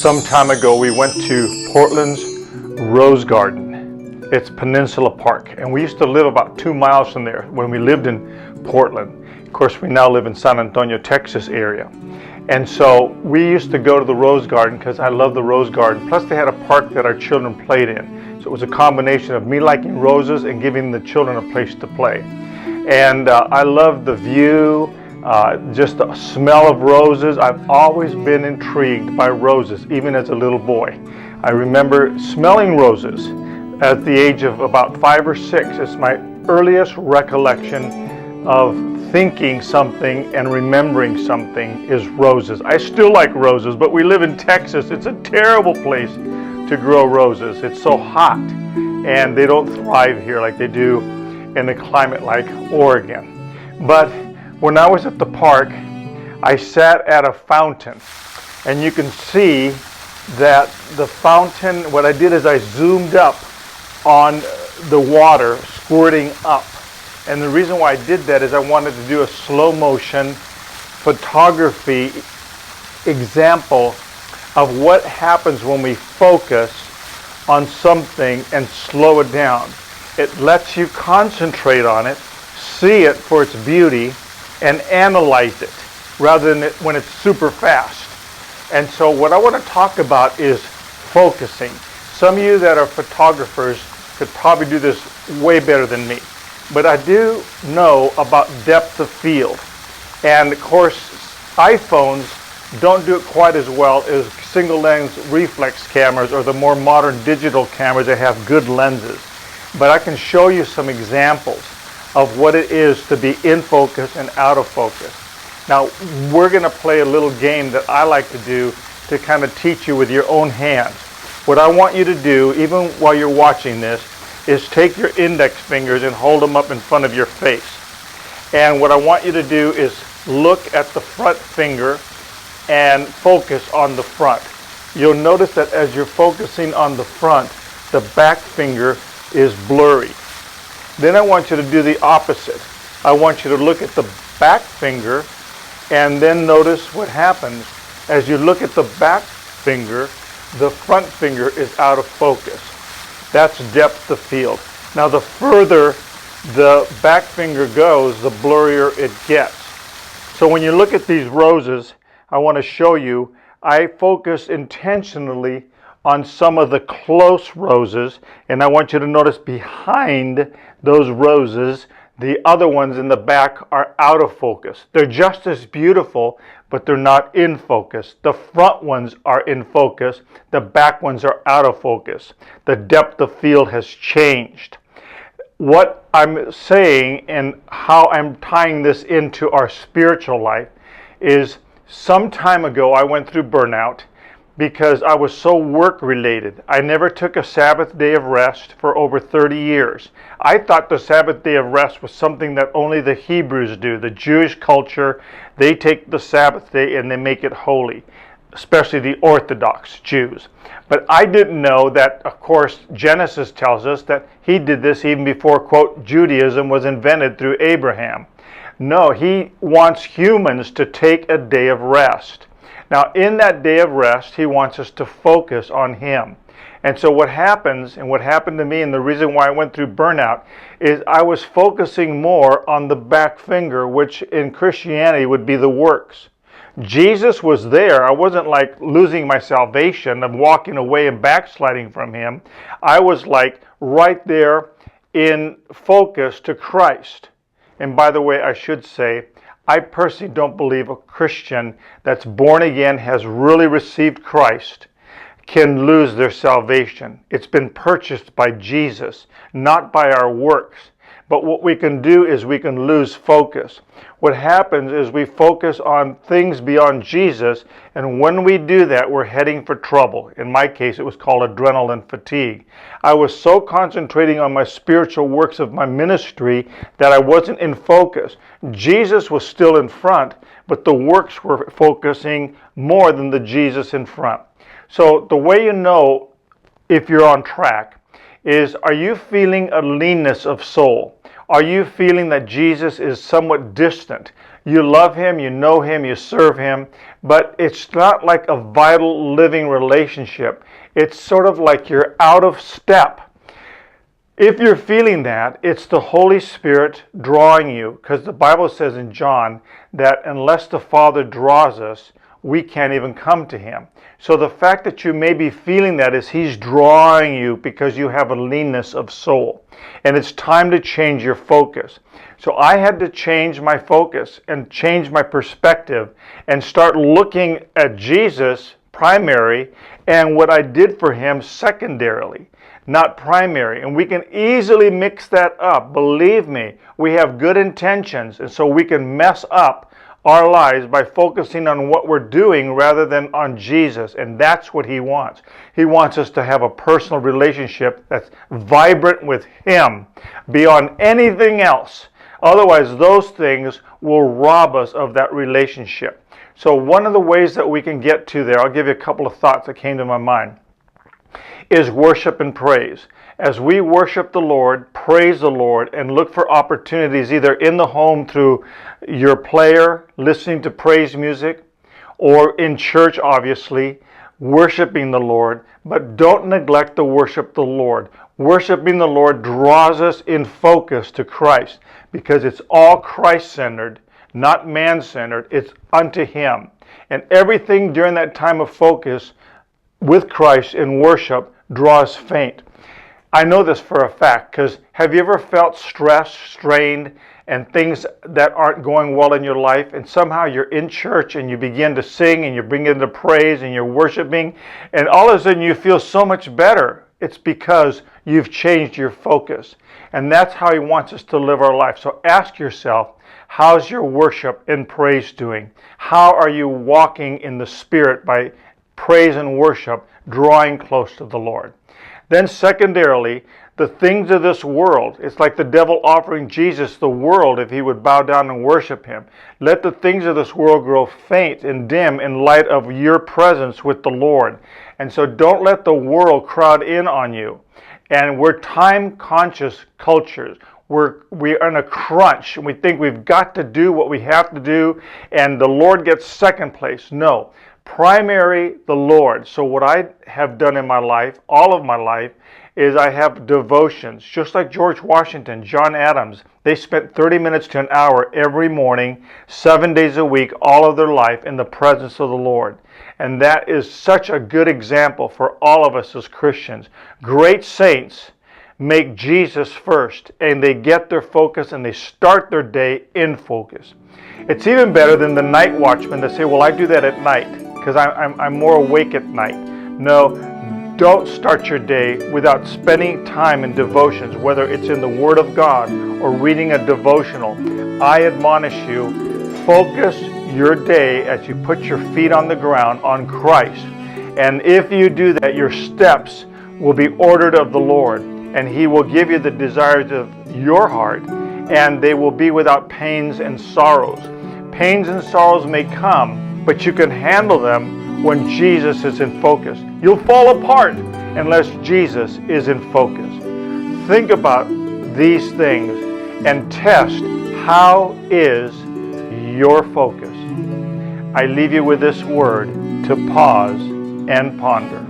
Some time ago, we went to Portland's Rose Garden. It's Peninsula Park, and we used to live about 2 miles from there when we lived in Portland. Of course, we now live in San Antonio, Texas area. And so we used to go to the Rose Garden because I love the Rose Garden. Plus, they had a park that our children played in. So it was a combination of me liking roses and giving the children a place to play. And I loved the view. Just the smell of roses. I've always been intrigued by roses, even as a little boy. I remember smelling roses at the age of about 5 or 6. It's my earliest recollection of thinking something and remembering something is roses. I still like roses, but we live in Texas. It's a terrible place to grow roses. It's so hot, and they don't thrive here like they do in a climate like Oregon. But when I was at the park, I sat at a fountain, and you can see that the fountain, what I did is I zoomed up on the water squirting up. And the reason why I did that is I wanted to do a slow motion photography example of what happens when we focus on something and slow it down. It lets you concentrate on it, see it for its beauty, and analyze it rather than when it's super fast. And so what I want to talk about is focusing. Some of you that are photographers could probably do this way better than me. But I do know about depth of field. And of course, iPhones don't do it quite as well as single lens reflex cameras or the more modern digital cameras that have good lenses. But I can show you some examples of what it is to be in focus and out of focus. Now, we're going to play a little game that I like to do to kind of teach you with your own hands. What I want you to do, even while you're watching this, is take your index fingers and hold them up in front of your face. And what I want you to do is look at the front finger and focus on the front. You'll notice that as you're focusing on the front, the back finger is blurry. Then I want you to do the opposite. I want you to look at the back finger and then notice what happens. As you look at the back finger, the front finger is out of focus. That's depth of field. Now the further the back finger goes, the blurrier it gets. So when you look at these roses, I want to show you, I focus intentionally on some of the close roses, and I want you to notice behind those roses, the other ones in the back are out of focus. They're just as beautiful, but they're not in focus. The front ones are in focus. The back ones are out of focus. The depth of field has changed. What I'm saying and how I'm tying this into our spiritual life is some time ago I went through burnout because I was so work-related. I never took a Sabbath day of rest for over 30 years. I thought the Sabbath day of rest was something that only the Hebrews do. The Jewish culture, they take the Sabbath day and they make it holy, especially the Orthodox Jews. But I didn't know that, of course, Genesis tells us that he did this even before, quote, Judaism was invented through Abraham. No, he wants humans to take a day of rest. Now, in that day of rest, he wants us to focus on him. And so what happens, and what happened to me, and the reason why I went through burnout, is I was focusing more on the back finger, which in Christianity would be the works. Jesus was there. I wasn't like losing my salvation and walking away and backsliding from him. I was like right there in focus to Christ. And by the way, I should say, I personally don't believe a Christian that's born again, has really received Christ, can lose their salvation. It's been purchased by Jesus, not by our works. But what we can do is we can lose focus. What happens is we focus on things beyond Jesus, and when we do that, we're heading for trouble. In my case, it was called adrenaline fatigue. I was so concentrating on my spiritual works of my ministry that I wasn't in focus. Jesus was still in front, but the works were focusing more than the Jesus in front. So the way you know if you're on track is, are you feeling a leanness of soul? Are you feeling that Jesus is somewhat distant? You love him, you know him, you serve him, but it's not like a vital living relationship. It's sort of like you're out of step. If you're feeling that, it's the Holy Spirit drawing you, because the Bible says in John that unless the Father draws us, we can't even come to him. So the fact that you may be feeling that is he's drawing you because you have a leanness of soul. And it's time to change your focus. So I had to change my focus and change my perspective and start looking at Jesus primary and what I did for him secondarily, not primary. And we can easily mix that up. Believe me, we have good intentions, and so we can mess up our lives by focusing on what we're doing rather than on Jesus. And that's what he wants. He wants us to have a personal relationship that's vibrant with him beyond anything else. Otherwise, those things will rob us of that relationship. So one of the ways that we can get to there, I'll give you a couple of thoughts that came to my mind, is worship and praise. As we worship the Lord, praise the Lord, and look for opportunities either in the home through your player, listening to praise music, or in church, obviously, worshiping the Lord, but don't neglect to worship the Lord. Worshiping the Lord draws us in focus to Christ because it's all Christ-centered, not man-centered. It's unto him. And everything during that time of focus with Christ in worship draws faint. I know this for a fact, because have you ever felt stressed, strained, and things that aren't going well in your life, and somehow you're in church and you begin to sing and you bring into praise and you're worshiping, and all of a sudden you feel so much better? It's because you've changed your focus. And that's how he wants us to live our life. So ask yourself, how's your worship and praise doing? How are you walking in the Spirit by praise and worship, drawing close to the Lord? Then secondarily, the things of this world. It's like the devil offering Jesus the world if he would bow down and worship him. Let the things of this world grow faint and dim in light of your presence with the Lord. And so don't let the world crowd in on you. And we're time-conscious cultures. We're in a crunch, and we think we've got to do what we have to do, and the Lord gets second place. No. Primary, the Lord. So what I have done in my life, all of my life, is I have devotions. Just like George Washington, John Adams, they spent 30 minutes to an hour every morning, 7 days a week, all of their life in the presence of the Lord. And that is such a good example for all of us as Christians. Great saints make Jesus first, and they get their focus and they start their day in focus. It's even better than the night watchmen that say, well, I do that at night because I'm more awake at night. No, don't start your day without spending time in devotions, whether it's in the Word of God or reading a devotional. I admonish you, focus your day as you put your feet on the ground on Christ. And if you do that, your steps will be ordered of the Lord, and he will give you the desires of your heart, and they will be without pains and sorrows. Pains and sorrows may come, but you can handle them when Jesus is in focus. You'll fall apart unless Jesus is in focus. Think about these things and test how is your focus. I leave you with this word to pause and ponder.